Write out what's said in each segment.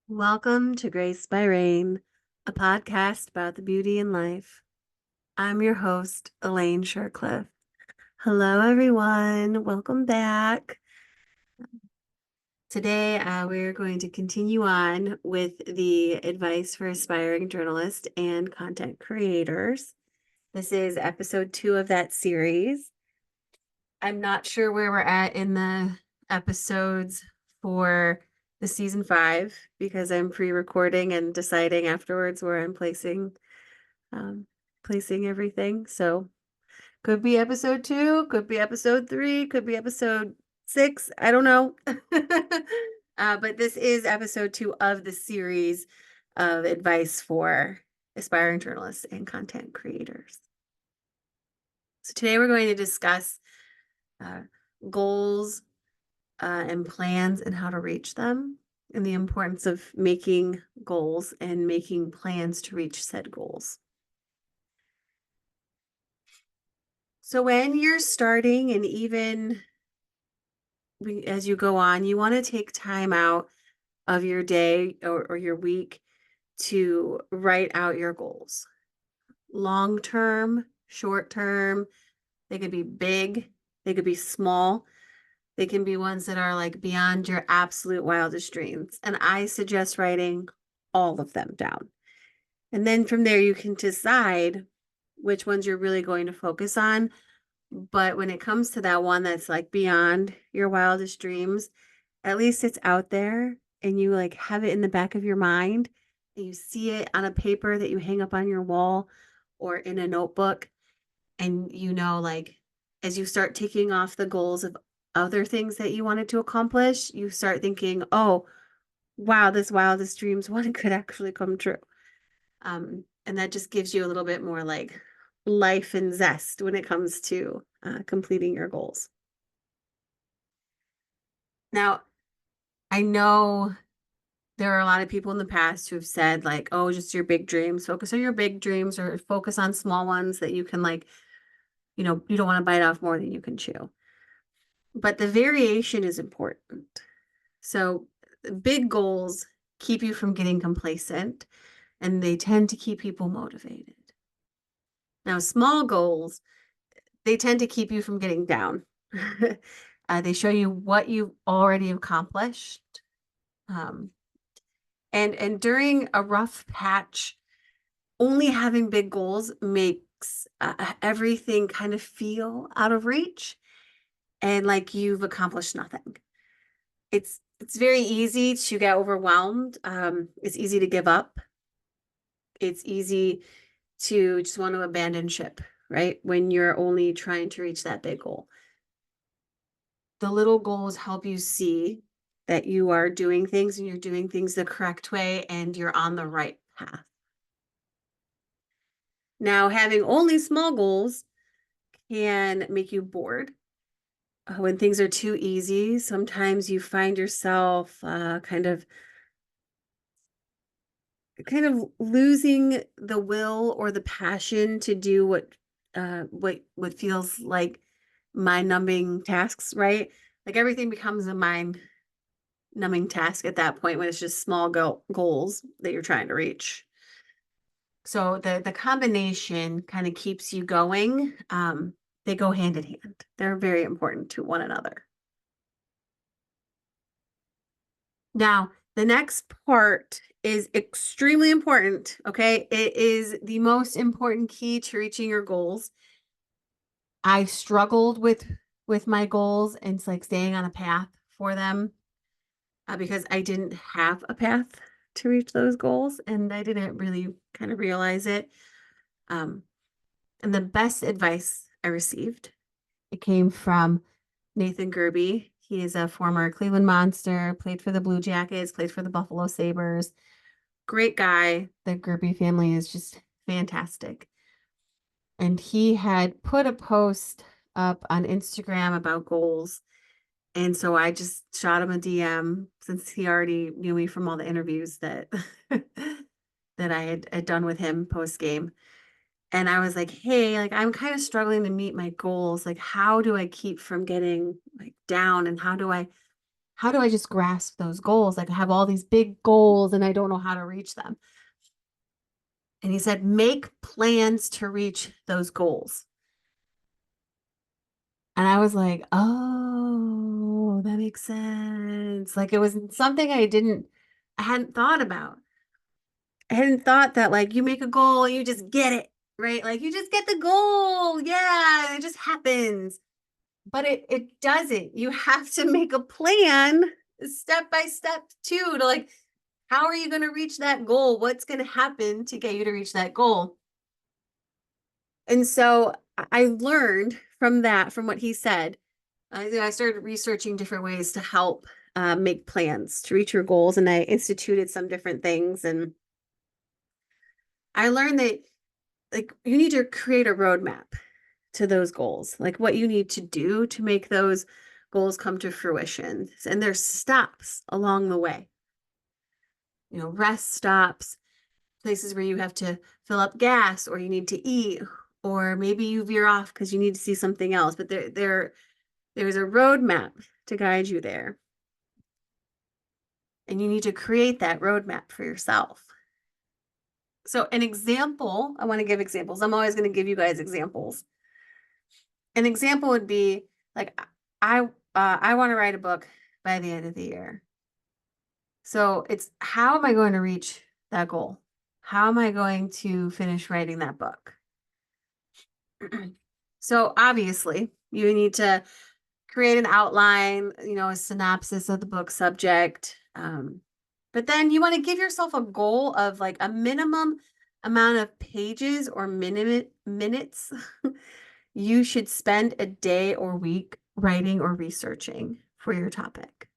Welcome to Grace by Rain, a podcast about the beauty in life. I'm your host, Elaine Shircliff. Hello, everyone. Welcome back. Today, we're going to continue on with the advice for aspiring journalists and content creators. This is episode 2 of that series. I'm not sure where we're at in the episodes for the season 5 because I'm pre-recording and deciding afterwards where I'm um, placing everything. So could be episode 2, could be episode 3, could be episode 6. I don't know. But this is episode 2 of the series of advice for aspiring journalists and content creators. So today we're going to discuss uh, goals and plans and how to reach them, and the importance of making goals and making plans to reach said goals. So when you're starting, and even as you go on, you want to take time out of your day or your week to write out your goals. Long term, short term, they could be big, they could be small. They can be ones that are like beyond your absolute wildest dreams. And I suggest writing all of them down. And then from there, you can decide which ones you're really going to focus on. But when it comes to that one that's like beyond your wildest dreams, at least it's out there and you like have it in the back of your mind and you see it on a paper that you hang up on your wall or in a notebook. And like as you start ticking off the goals of other things that you wanted to accomplish, you start thinking, oh, wow, this wildest dreams one could actually come true. And that just gives you a little bit more like life and zest when it comes to completing your goals. Now, I know there are a lot of people in the past who have said like, oh, just your big dreams, focus on your big dreams or focus on small ones that you can like, you don't want to bite off more than you can chew. But the variation is important. So big goals keep you from getting complacent and they tend to keep people motivated. Now, small goals, they tend to keep you from getting down. They show you what you've already accomplished. Um, and during a rough patch, only having big goals makes everything kind of feel out of reach and like you've accomplished nothing. It's very easy to get overwhelmed. It's easy to give up. It's easy to just want to abandon ship, right? When you're only trying to reach that big goal. The little goals help you see that you are doing things and you're doing things the correct way and you're on the right path. Now, having only small goals can make you bored. When things are too easy, sometimes you find yourself kind of losing the will or the passion to do what feels like mind-numbing tasks, right? Like everything becomes a mind-numbing task at that point when it's just small goals that you're trying to reach. So the combination kind of keeps you going. They go hand in hand. They're very important to one another. Now, the next part is extremely important, okay? It is the most important key to reaching your goals. I struggled with my goals and it's like staying on a path for them because I didn't have a path to reach those goals and I didn't really kind of realize it. Um, and the best advice I received, it came from Nathan Gerby. He is a former Cleveland Monster, played for the Blue Jackets, played for the Buffalo Sabres. Great guy. The Gerby family is just fantastic. And he had put a post up on Instagram about goals. And so I just shot him a DM since he already knew me from all the interviews that that I had done with him post game. And I was like, hey, like I'm kind of struggling to meet my goals. Like, how do I keep from getting like down? And how do I how do I just grasp those goals? Like I have all these big goals and I don't know how to reach them. And he said, make plans to reach those goals. And I was like, oh, that makes sense. Like it was something I hadn't thought about. I hadn't thought that like you make a goal, you just get it, right? Like you just get the goal. Yeah, it just happens. But it doesn't. You have to make a plan step by step too to like, how are you going to reach that goal? What's going to happen to get you to reach that goal? And so I learned from that, from what he said. I started researching different ways to help make plans to reach your goals, and I instituted some different things. And I learned that like you need to create a roadmap to those goals, like what you need to do to make those goals come to fruition. And there's stops along the way, rest stops, places where you have to fill up gas or you need to eat, or maybe you veer off because you need to see something else. But there's a roadmap to guide you there. And you need to create that roadmap for yourself. So an example, I want to give examples. I'm always going to give you guys examples. An example would be like, I want to write a book by the end of the year. So it's how am I going to reach that goal? How am I going to finish writing that book? So obviously you need to create an outline, a synopsis of the book subject. But then you want to give yourself a goal of like a minimum amount of pages or minutes you should spend a day or week writing or researching for your topic.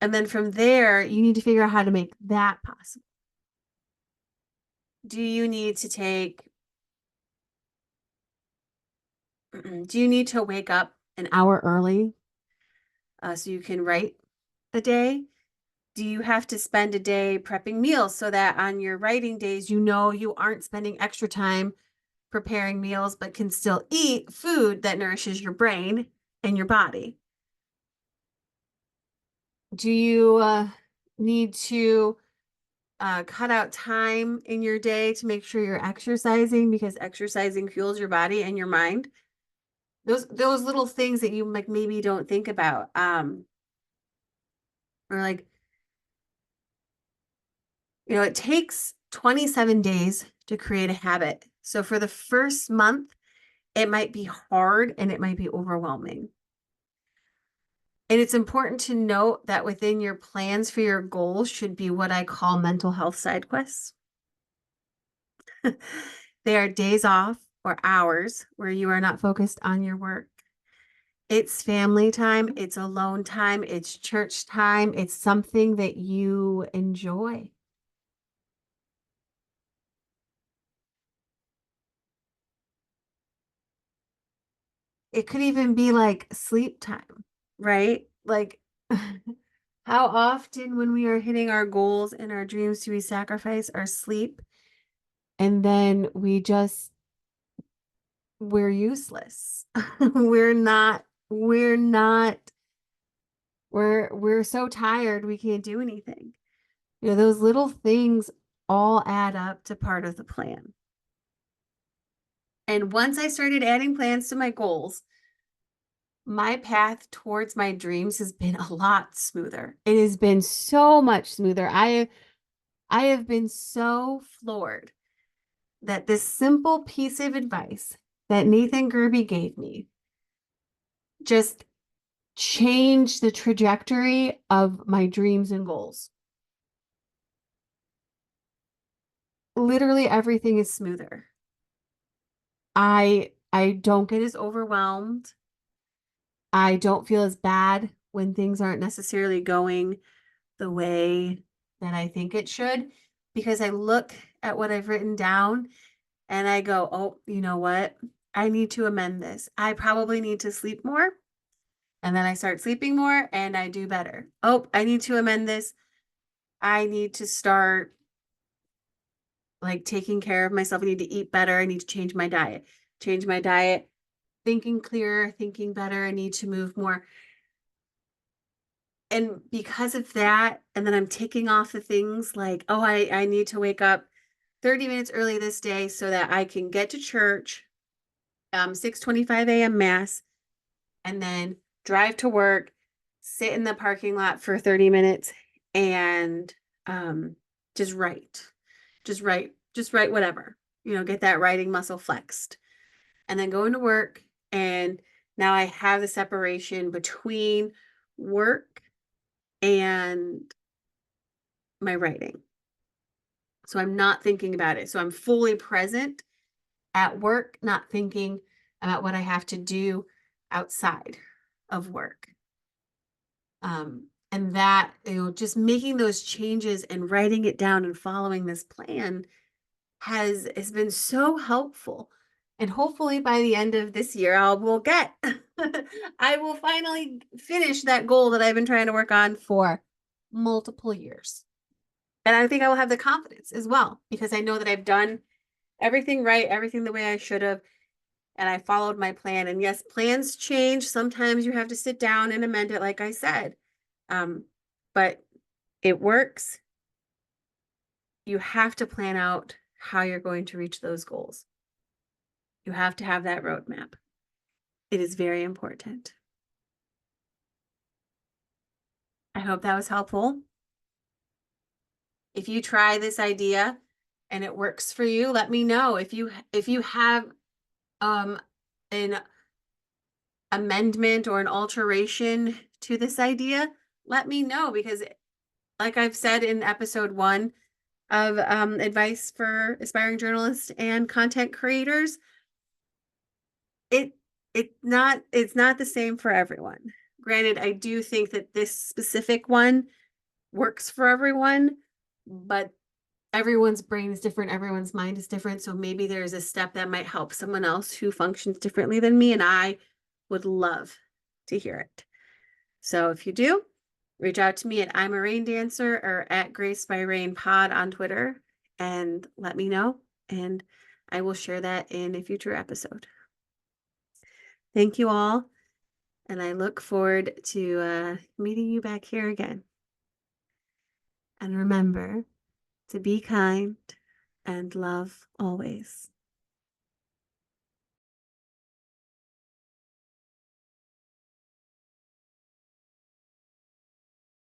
And then from there, you need to figure out how to make that possible. Do you need to wake up an hour early so you can write a day? Do you have to spend a day prepping meals so that on your writing days, you aren't spending extra time preparing meals, but can still eat food that nourishes your brain and your body? Do you need to cut out time in your day to make sure you're exercising, because exercising fuels your body and your mind? Those little things that you like maybe don't think about. Or like, it takes 27 days to create a habit. So for the first month, it might be hard and it might be overwhelming. And it's important to note that within your plans for your goals should be what I call mental health side quests. They are days off or hours where you are not focused on your work. It's family time, it's alone time, it's church time, it's something that you enjoy. It could even be like sleep time, right? Like, how often when we are hitting our goals and our dreams do we sacrifice our sleep, and then we're useless. We're not, we're so tired we can't do anything. Those little things all add up to part of the plan. And once I started adding plans to my goals, my path towards my dreams has been a lot smoother. It has been so much smoother. I have been so floored that this simple piece of advice that Nathan Gerby gave me just changed the trajectory of my dreams and goals. Literally everything is smoother. I don't get as overwhelmed. I don't feel as bad when things aren't necessarily going the way that I think it should, because I look at what I've written down and I go, oh, you know what? I need to amend this. I probably need to sleep more. And then I start sleeping more and I do better. Oh, I need to amend this. I need to start like taking care of myself. I need to eat better. I need to change my diet. Thinking clearer, thinking better. I need to move more. And because of that, and then I'm ticking off the things like, oh, I need to wake up 30 minutes early this day so that I can get to church, 6:25 a.m. mass, and then drive to work, sit in the parking lot for 30 minutes and just write. Just write whatever. Get that writing muscle flexed. And then go into work, and now I have the separation between work and my writing. So I'm not thinking about it. So I'm fully present at work, not thinking about what I have to do outside of work. And that, just making those changes and writing it down and following this plan has been so helpful. And hopefully by the end of this year, I will finally finish that goal that I've been trying to work on for multiple years. And I think I will have the confidence as well, because I know that I've done everything right, everything the way I should have, and I followed my plan. And yes, plans change. Sometimes you have to sit down and amend it, like I said. But it works. You have to plan out how you're going to reach those goals. You have to have that roadmap. It is very important. I hope that was helpful. If you try this idea and it works for you, let me know. If you have an amendment or an alteration to this idea, let me know, because like I've said in episode 1 of advice for aspiring journalists and content creators, it's not the same for everyone. Granted, I do think that this specific one works for everyone, but everyone's brain is different, everyone's mind is different. So maybe there's a step that might help someone else who functions differently than me, and I would love to hear it. So if you do, reach out to me at I'm a Rain Dancer or at Grace by Rain Pod on Twitter and let me know, and I will share that in a future episode. Thank you all, and I look forward to meeting you back here again. And remember to be kind and love always.